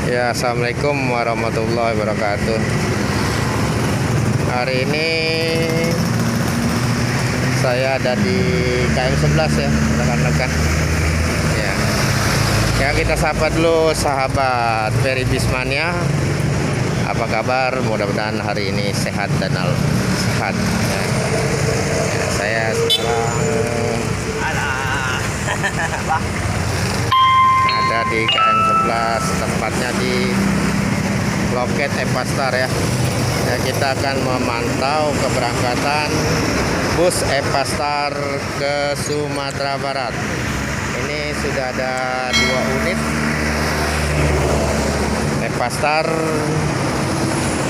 Ya, assalamualaikum warahmatullahi wabarakatuh. Hari ini saya ada di KM 11 ya, rekan-rekan. Ya, kita sapa dulu sahabat Ferry Bismania. Apa kabar? Mudah-mudahan hari ini sehat dan sehat. Ya, saya sekarang ada di KM 11, tepatnya di loket Epastar ya. Kita akan memantau keberangkatan bus Epastar ke Sumatera Barat. Ini sudah ada 2 unit Epastar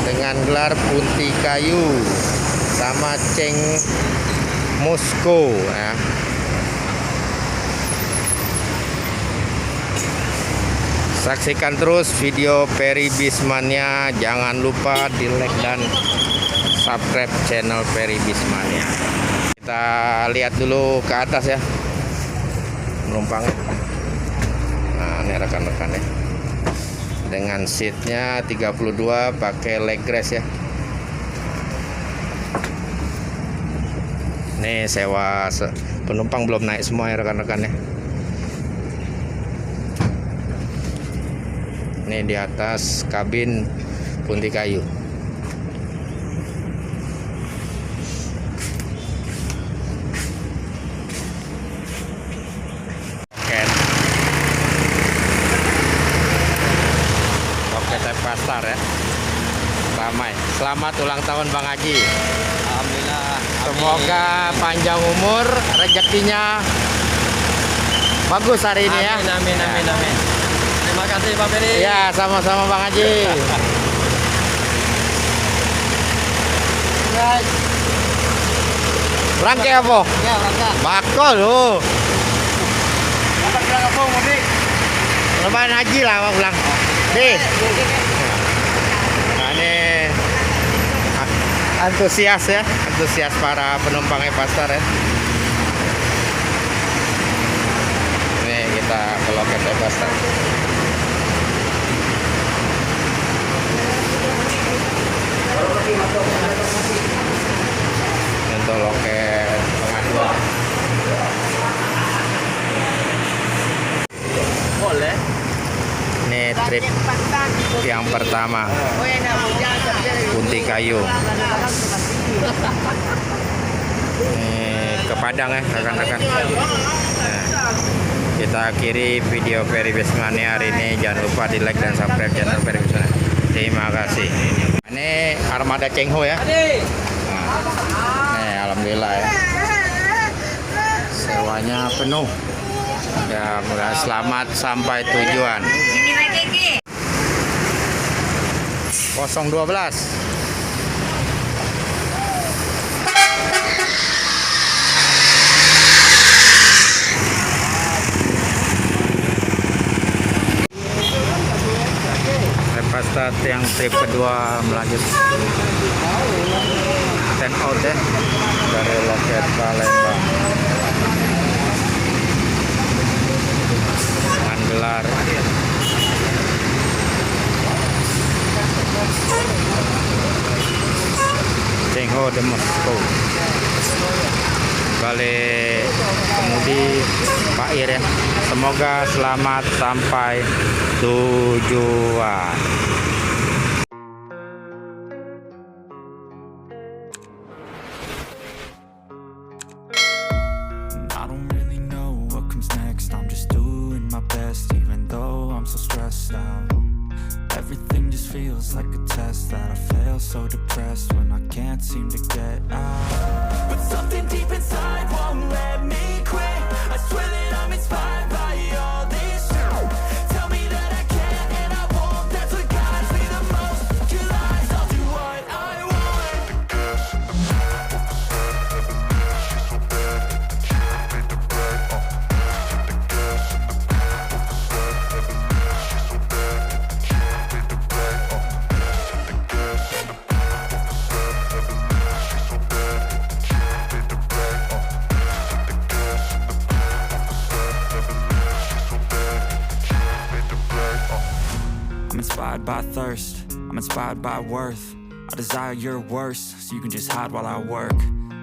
dengan gelar Punti Kayu sama Ceng Moskow ya. Saksikan terus video Ferry Bismania. Jangan lupa di like dan subscribe channel Ferry Bismania. Kita lihat dulu ke atas ya penumpangnya. Nah, ini rekan-rekan ya, dengan seatnya 32 pakai leg rest ya. Ini sewa penumpang belum naik semua ya rekan-rekan ya. Ini di atas kabin Punti Kayu. Loket Epastar ya. Ramai. Selamat ulang tahun Bang Haji. Alhamdulillah. Semoga panjang umur, rezekinya bagus hari ini ya. Amin. Terima kasih Pak Ferry. Ya, sama-sama Bang Haji. Rangke apa? Ya, langkah. Bakal loh. Dapat bilang apa, Mudik? Lebaran haji lah Bang pulang. Deh. Nah, ini antusias ya, antusias para penumpang Epastar ya. Ini kita ke loket Epastar. Untuk loket pengaduan. Boleh. Ini trip yang pertama Punti Kayu. Ini ke Padang ya rekan-rekan. Nah, kita akhiri video Ferry Bismania hari ini. Jangan lupa di like dan subscribe channel Ferry Bismania. Terima kasih. Ini armada Cengho ya. Nih, alhamdulillah ya. Sewanya penuh. Ya, mudah selamat sampai tujuan. 012. Epastar yang trip kedua melanjut stand out ya dari loket Palembang dengan gelar Cengho de Moskow. Balik kemudi Pak Ir ya. Semoga selamat sampai tujuan. I don't really know what comes next. I'm just doing my best, even though I'm so stressed out. Everything just feels like a test that I fail, so depressed when I can't seem to get out. But something deep inside won't let me quit. I swear that I'm inspired by all this shit. Tell me that I can and I won't. That's what guides me the most. Your lies, I'll do what I want. inspired by thirst, I'm inspired by worth. I desire your worst, so you can just hide while I work.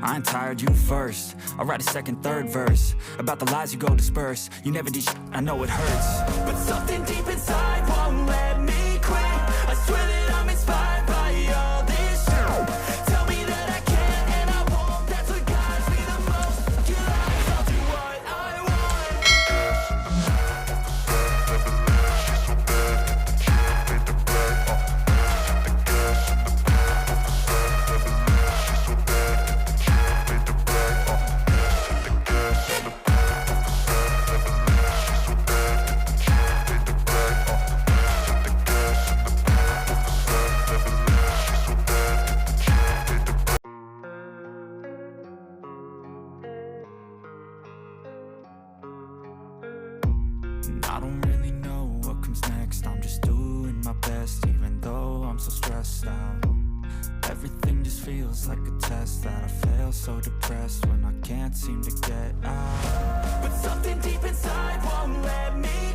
I ain't tired, you first. I'll write a second, third verse about the lies you go disperse. You never did shit, I know it hurts, but something deep inside won't let me quit. I swear that I'm inspired by all this shit. Tell me that I can and I won't. That's what guides me the most. Get out, I'll do what I want. I don't really know what comes next. I'm just doing my best, even though I'm so stressed out. Everything just feels like a test that I fail, so depressed when I can't seem to get out. But something deep inside won't let me